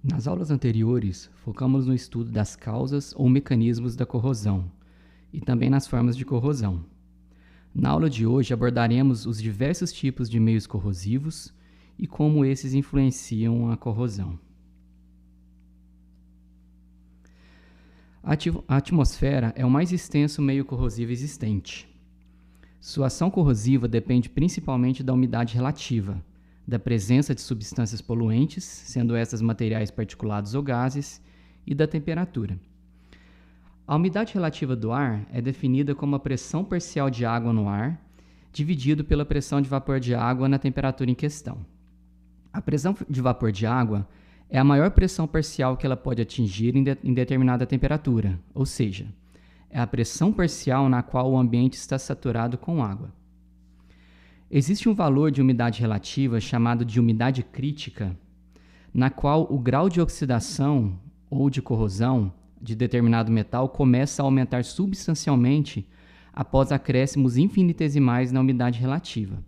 Nas aulas anteriores, focamos no estudo das causas ou mecanismos da corrosão e também nas formas de corrosão. Na aula de hoje abordaremos os diversos tipos de meios corrosivos e como esses influenciam a corrosão. A atmosfera é o mais extenso meio corrosivo existente. Sua ação corrosiva depende principalmente da umidade relativa, da presença de substâncias poluentes, sendo essas materiais particulados ou gases, e da temperatura. A umidade relativa do ar é definida como a pressão parcial de água no ar, dividido pela pressão de vapor de água na temperatura em questão. A pressão de vapor de água é a maior pressão parcial que ela pode atingir em determinada temperatura, ou seja, é a pressão parcial na qual o ambiente está saturado com água. Existe um valor de umidade relativa chamado de umidade crítica, na qual o grau de oxidação ou de corrosão de determinado metal começa a aumentar substancialmente após acréscimos infinitesimais na umidade relativa.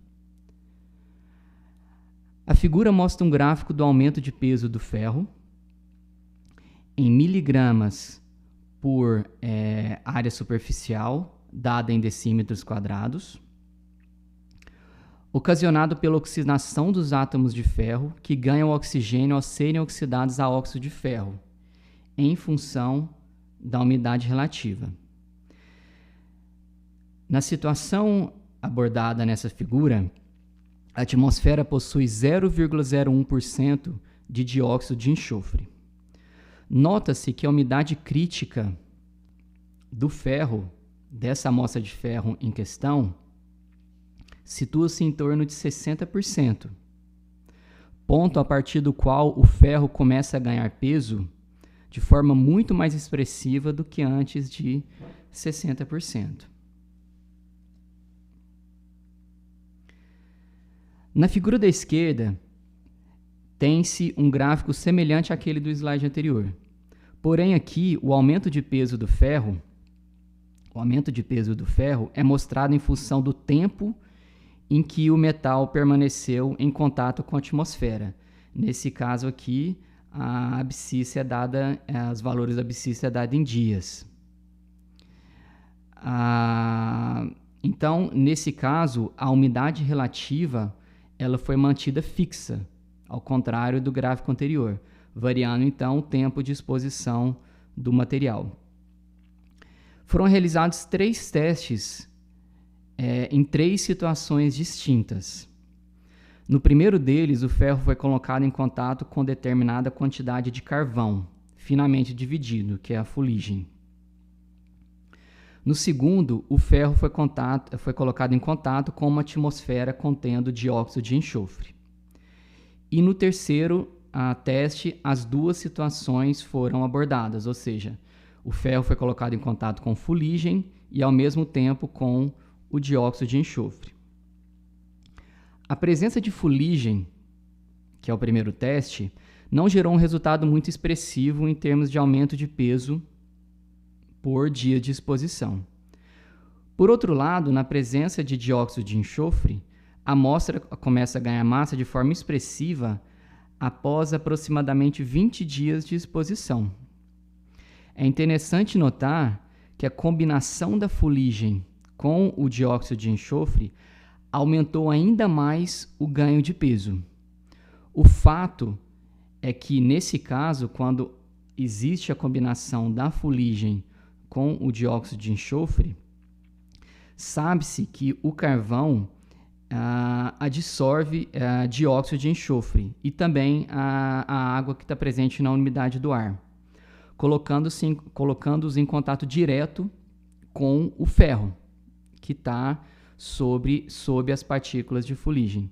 A figura mostra um gráfico do aumento de peso do ferro em miligramas por área superficial, dada em decímetros quadrados, ocasionado pela oxidação dos átomos de ferro que ganham oxigênio ao serem oxidados a óxido de ferro, em função da umidade relativa. Na situação abordada nessa figura, a atmosfera possui 0,01% de dióxido de enxofre. Nota-se que a umidade crítica do ferro, dessa amostra de ferro em questão, situa-se em torno de 60%, ponto a partir do qual o ferro começa a ganhar peso de forma muito mais expressiva do que antes de 60%. Na figura da esquerda, tem-se um gráfico semelhante àquele do slide anterior. Porém, aqui, o aumento de peso do ferro é mostrado em função do tempo em que o metal permaneceu em contato com a atmosfera. Nesse caso aqui, a abscissa é dada, os valores da abscissa é dada em dias. Então, nesse caso, a umidade relativa ela foi mantida fixa, ao contrário do gráfico anterior, variando então o tempo de exposição do material. Foram realizados 3 testes em 3 situações distintas. No primeiro deles, o ferro foi colocado em contato com determinada quantidade de carvão, finamente dividido, que é a fuligem. No segundo, o ferro foi colocado em contato com uma atmosfera contendo dióxido de enxofre. E no terceiro teste, as 2 situações foram abordadas, ou seja, o ferro foi colocado em contato com fuligem e, ao mesmo tempo, com o dióxido de enxofre. A presença de fuligem, que é o primeiro teste, não gerou um resultado muito expressivo em termos de aumento de peso por dia de exposição. Por outro lado, na presença de dióxido de enxofre, a amostra começa a ganhar massa de forma expressiva após aproximadamente 20 dias de exposição. É interessante notar que a combinação da fuligem com o dióxido de enxofre aumentou ainda mais o ganho de peso. O fato é que, nesse caso, quando existe a combinação da fuligem com o dióxido de enxofre, sabe-se que o carvão adsorve dióxido de enxofre e também a água que está presente na umidade do ar, colocando-os em contato direto com o ferro, que está sob as partículas de fuligem.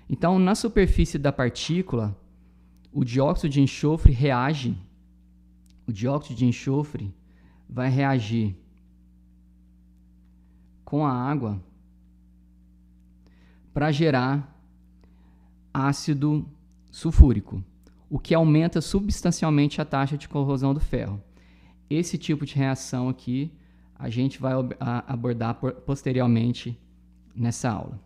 Então, na superfície da partícula, o dióxido de enxofre vai reagir com a água para gerar ácido sulfúrico, o que aumenta substancialmente a taxa de corrosão do ferro. Esse tipo de reação aqui a gente vai abordar posteriormente nessa aula.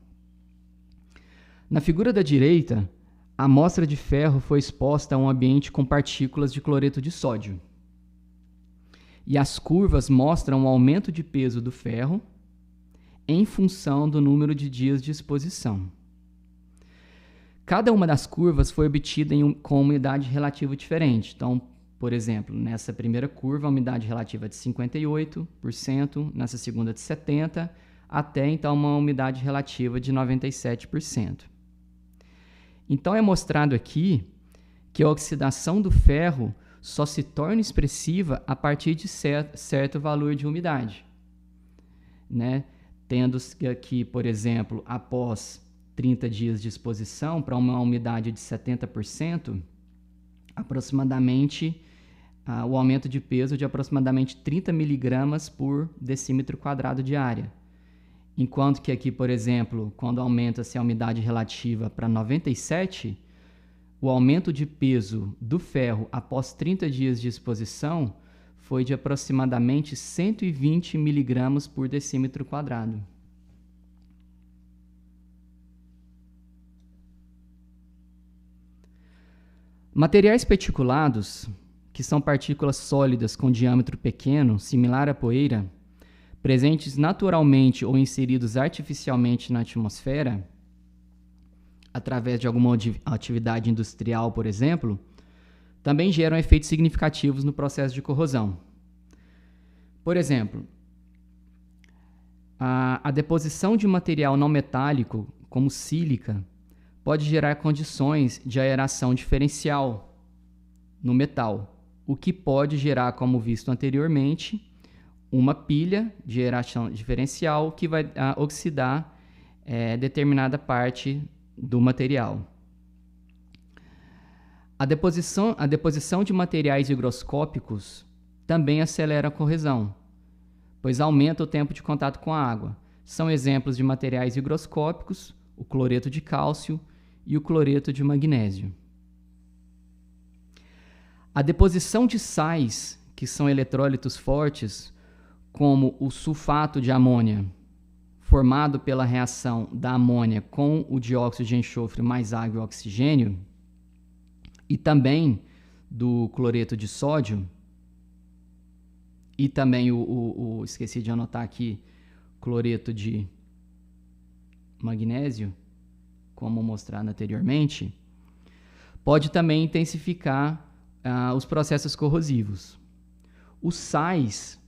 Na figura da direita, a a amostra de ferro foi exposta a um ambiente com partículas de cloreto de sódio. E as curvas mostram o aumento de peso do ferro em função do número de dias de exposição. Cada uma das curvas foi obtida com umidade relativa diferente. Então, por exemplo, nessa primeira curva, a umidade relativa é de 58%, nessa segunda de 70%, até então uma umidade relativa de 97%. Então, é mostrado aqui que a oxidação do ferro só se torna expressiva a partir de certo valor de umidade, né? Tendo aqui, por exemplo, após 30 dias de exposição para uma umidade de 70%, aproximadamente o aumento de peso de aproximadamente 30 miligramas por decímetro quadrado de área. Enquanto que aqui, por exemplo, quando aumenta-se a umidade relativa para 97%, o aumento de peso do ferro após 30 dias de exposição foi de aproximadamente 120 miligramas por decímetro quadrado. Materiais peticulados, que são partículas sólidas com diâmetro pequeno, similar à poeira, presentes naturalmente ou inseridos artificialmente na atmosfera, através de alguma atividade industrial, por exemplo, também geram efeitos significativos no processo de corrosão. Por exemplo, a deposição de material não metálico, como sílica, pode gerar condições de aeração diferencial no metal, o que pode gerar, como visto anteriormente, uma pilha de aeração diferencial que vai oxidar determinada parte do material. A deposição de materiais higroscópicos também acelera a corrosão, pois aumenta o tempo de contato com a água. São exemplos de materiais higroscópicos o cloreto de cálcio e o cloreto de magnésio. A deposição de sais, que são eletrólitos fortes, como o sulfato de amônia, formado pela reação da amônia com o dióxido de enxofre mais água e oxigênio, e também do cloreto de sódio, e também esqueci de anotar aqui, cloreto de magnésio, como mostrado anteriormente, pode também intensificar os processos corrosivos. Os sais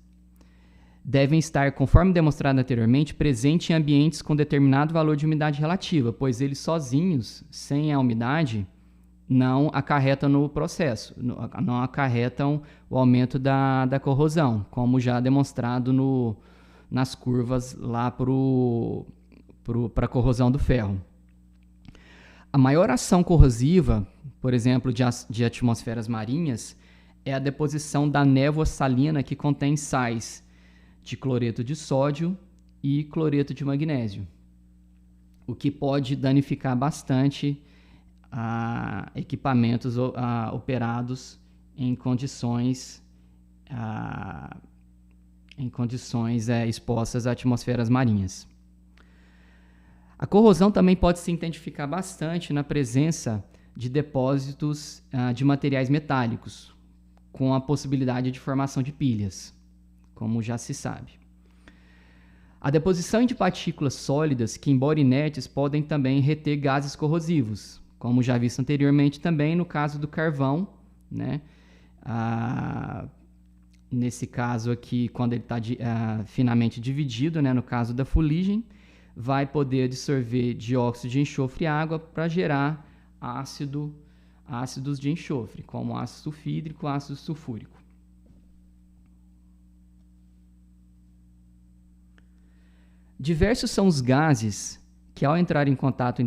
devem estar, conforme demonstrado anteriormente, presentes em ambientes com determinado valor de umidade relativa, pois eles sozinhos, sem a umidade, não acarretam no processo, não acarretam o aumento da corrosão, como já demonstrado nas curvas lá para a corrosão do ferro. A maior ação corrosiva, por exemplo, de atmosferas marinhas, é a deposição da névoa salina que contém sais de cloreto de sódio e cloreto de magnésio, o que pode danificar bastante equipamentos operados em condições expostas a atmosferas marinhas. A corrosão também pode se intensificar bastante na presença de depósitos de materiais metálicos, com a possibilidade de formação de pilhas, como já se sabe. A deposição de partículas sólidas que, embora inertes, podem também reter gases corrosivos, como já visto anteriormente também no caso do carvão, né? Nesse caso aqui, quando ele está finamente dividido, né? No caso da fuligem, vai poder absorver dióxido de enxofre e água para gerar ácidos de enxofre, como ácido sulfídrico e ácido sulfúrico. Diversos são os gases que, ao entrar em contato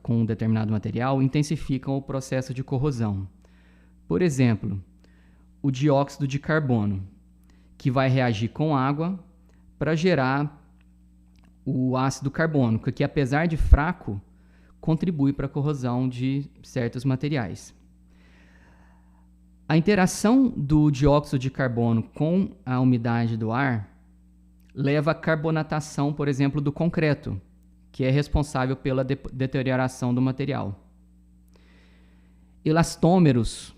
com um determinado material, intensificam o processo de corrosão. Por exemplo, o dióxido de carbono, que vai reagir com água para gerar o ácido carbônico, que, apesar de fraco, contribui para a corrosão de certos materiais. A interação do dióxido de carbono com a umidade do ar leva à carbonatação, por exemplo, do concreto, que é responsável pela deterioração do material. Elastômeros,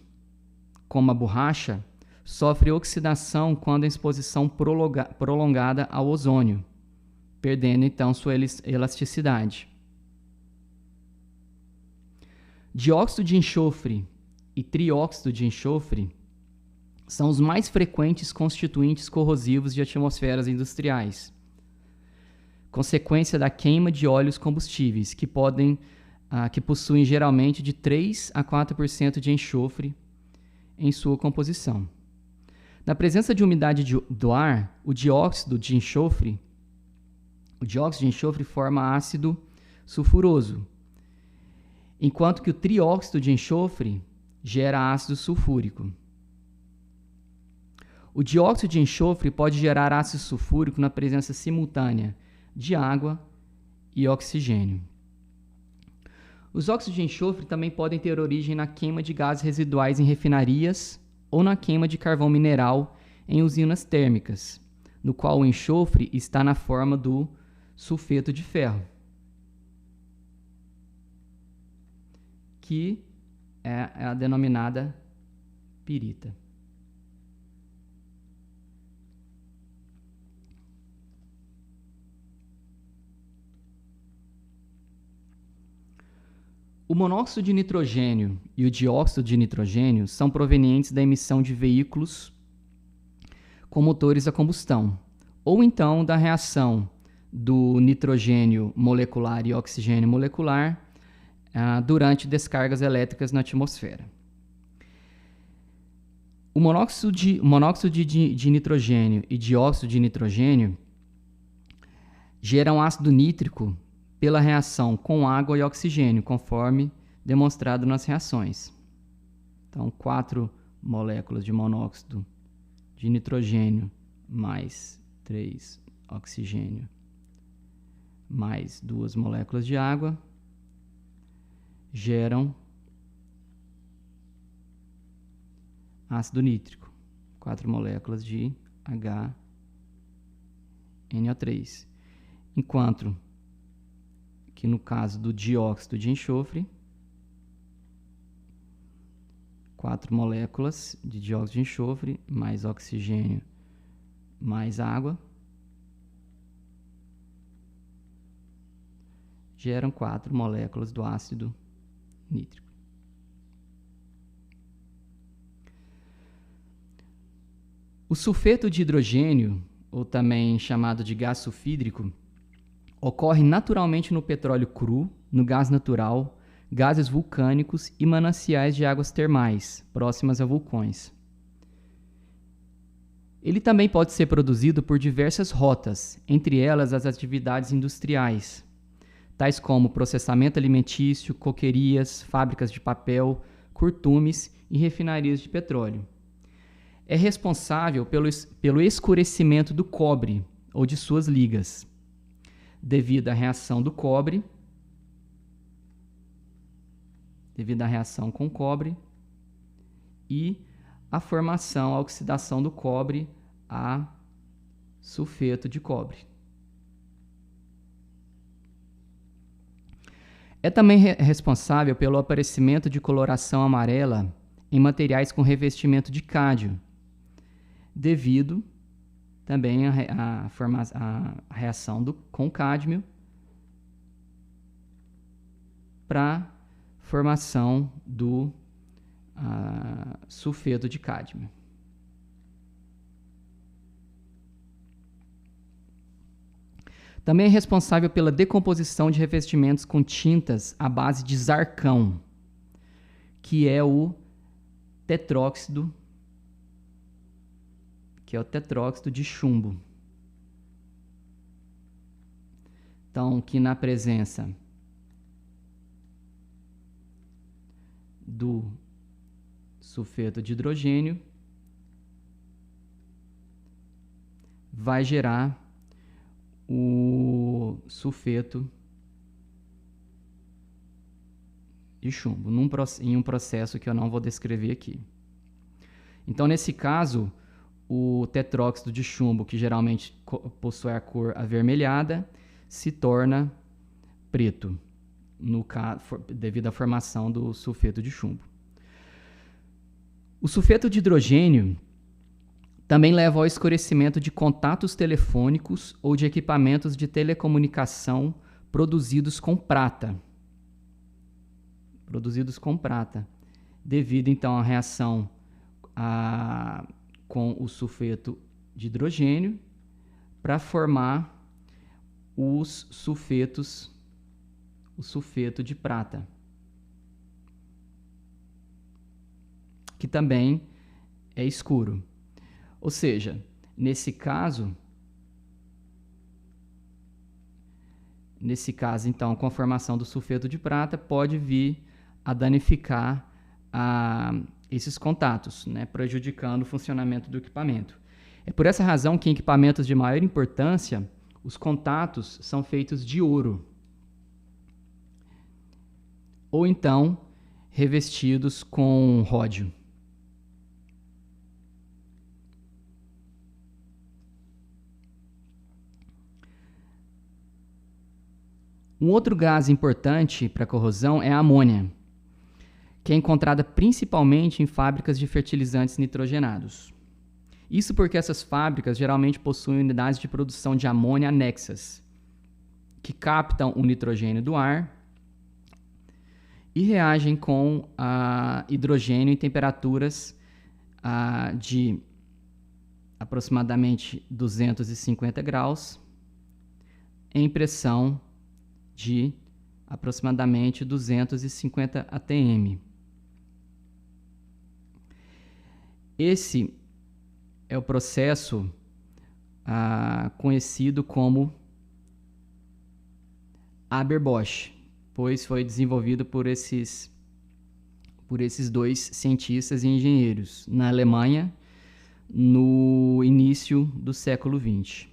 como a borracha, sofrem oxidação quando em exposição prolongada ao ozônio, perdendo então sua elasticidade. Dióxido de enxofre e trióxido de enxofre são os mais frequentes constituintes corrosivos de atmosferas industriais, consequência da queima de óleos combustíveis, que possuem geralmente de 3 a 4% de enxofre em sua composição. Na presença de umidade do ar, o dióxido de enxofre forma ácido sulfuroso, enquanto que o trióxido de enxofre gera ácido sulfúrico. O dióxido de enxofre pode gerar ácido sulfúrico na presença simultânea de água e oxigênio. Os óxidos de enxofre também podem ter origem na queima de gases residuais em refinarias ou na queima de carvão mineral em usinas térmicas, no qual o enxofre está na forma do sulfeto de ferro, que é a denominada pirita. O monóxido de nitrogênio e o dióxido de nitrogênio são provenientes da emissão de veículos com motores a combustão, ou então da reação do nitrogênio molecular e oxigênio molecular durante descargas elétricas na atmosfera. O monóxido de nitrogênio e dióxido de nitrogênio geram ácido nítrico pela reação com água e oxigênio, conforme demonstrado nas reações. Então, 4 moléculas de monóxido de nitrogênio mais 3 oxigênio mais 2 moléculas de água geram ácido nítrico, 4 moléculas de HNO3. Enquanto que no caso do dióxido de enxofre, 4 moléculas de dióxido de enxofre mais oxigênio mais água geram 4 moléculas do ácido nítrico. O sulfeto de hidrogênio, ou também chamado de gás sulfídrico, ocorre naturalmente no petróleo cru, no gás natural, gases vulcânicos e mananciais de águas termais, próximas a vulcões. Ele também pode ser produzido por diversas rotas, entre elas as atividades industriais, tais como processamento alimentício, coquerias, fábricas de papel, curtumes e refinarias de petróleo. É responsável pelo escurecimento do cobre ou de suas ligas, devido à reação do cobre, devido à reação com cobre e a formação, a oxidação do cobre a sulfeto de cobre. É também responsável pelo aparecimento de coloração amarela em materiais com revestimento de cádio, devido também à reação com cádmio para formação do sulfeto de cádmio. Também é responsável pela decomposição de revestimentos com tintas à base de zarcão, que é o tetróxido de chumbo. Então, que na presença do sulfeto de hidrogênio vai gerar o sulfeto de chumbo, em um processo que eu não vou descrever aqui. Então, nesse caso, o tetróxido de chumbo, que geralmente possui a cor avermelhada, se torna preto, devido à formação do sulfeto de chumbo. O sulfeto de hidrogênio também leva ao escurecimento de contatos telefônicos ou de equipamentos de telecomunicação produzidos com prata. Devido, então, à reação com o sulfeto de hidrogênio para formar o sulfeto de prata, que também é escuro. Ou seja, nesse caso, então, com a formação do sulfeto de prata, pode vir a danificar esses contatos, né, prejudicando o funcionamento do equipamento. É por essa razão que em equipamentos de maior importância, os contatos são feitos de ouro, ou então revestidos com ródio. Um outro gás importante para a corrosão é a amônia, que é encontrada principalmente em fábricas de fertilizantes nitrogenados. Isso porque essas fábricas geralmente possuem unidades de produção de amônia anexas, que captam o nitrogênio do ar e reagem com hidrogênio em temperaturas de aproximadamente 250 graus em pressão de aproximadamente 250 atm. Esse é o processo conhecido como Haber-Bosch, pois foi desenvolvido por esses dois cientistas e engenheiros na Alemanha no início do século XX.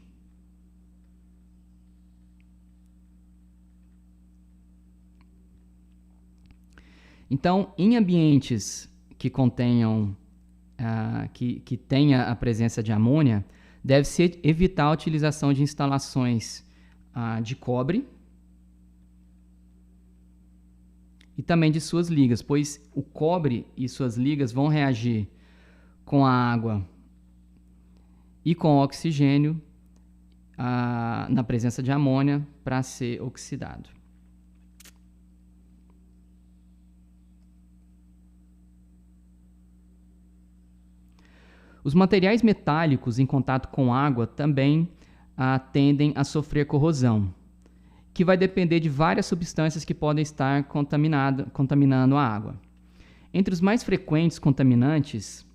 Então, em ambientes que contenham que tenha a presença de amônia, deve-se evitar a utilização de instalações de cobre e também de suas ligas, pois o cobre e suas ligas vão reagir com a água e com o oxigênio na presença de amônia para ser oxidado. Os materiais metálicos em contato com água também tendem a sofrer corrosão, que vai depender de várias substâncias que podem estar contaminando a água. Entre os mais frequentes contaminantes,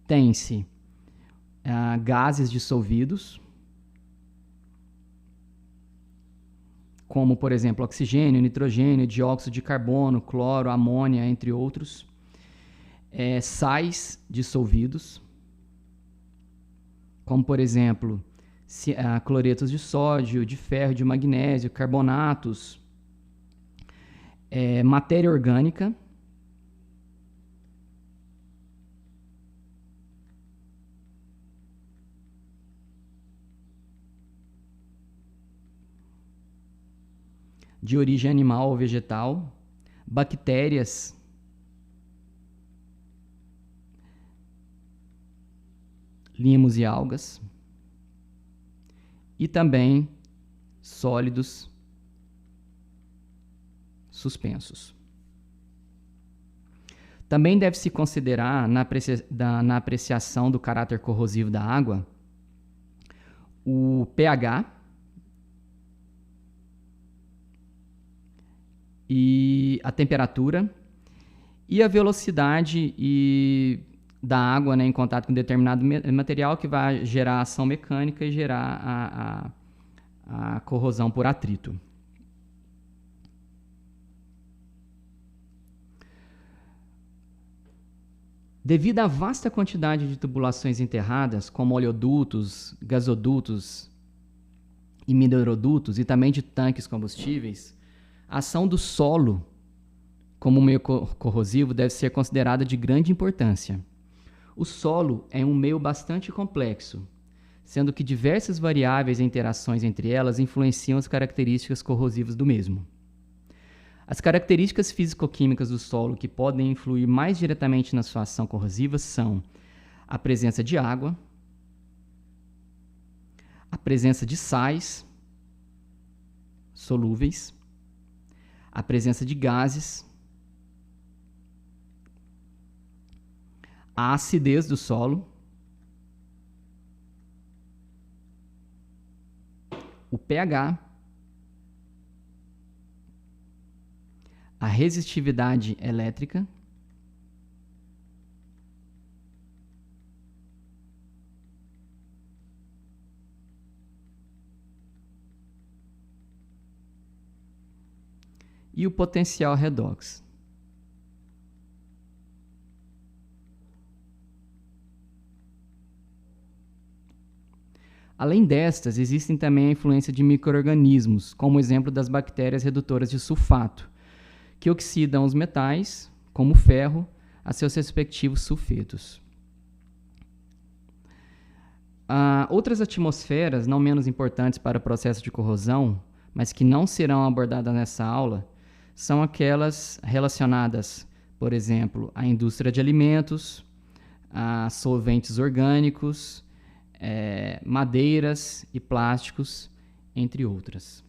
tem-se gases dissolvidos, como, por exemplo, oxigênio, nitrogênio, dióxido de carbono, cloro, amônia, entre outros. Sais dissolvidos, como, por exemplo, cloretos de sódio, de ferro, de magnésio, carbonatos, matéria orgânica, de origem animal ou vegetal, bactérias, limos e algas, e também sólidos suspensos. Também deve-se considerar, na apreciação do caráter corrosivo da água, o pH e a temperatura e a velocidade da água, né, em contato com determinado material, que vai gerar ação mecânica e gerar a corrosão por atrito. Devido à vasta quantidade de tubulações enterradas, como oleodutos, gasodutos e minerodutos, e também de tanques combustíveis, a ação do solo como meio corrosivo deve ser considerada de grande importância. O solo é um meio bastante complexo, sendo que diversas variáveis e interações entre elas influenciam as características corrosivas do mesmo. As características físico-químicas do solo que podem influir mais diretamente na sua ação corrosiva são a presença de água, a presença de sais solúveis, a presença de gases, a acidez do solo, o pH, a resistividade elétrica, e o potencial redox. Além destas, existem também a influência de micro-organismos, como o exemplo das bactérias redutoras de sulfato, que oxidam os metais, como o ferro, a seus respectivos sulfetos. Outras atmosferas, não menos importantes para o processo de corrosão, mas que não serão abordadas nessa aula, são aquelas relacionadas, por exemplo, à indústria de alimentos, a solventes orgânicos, madeiras e plásticos, entre outras.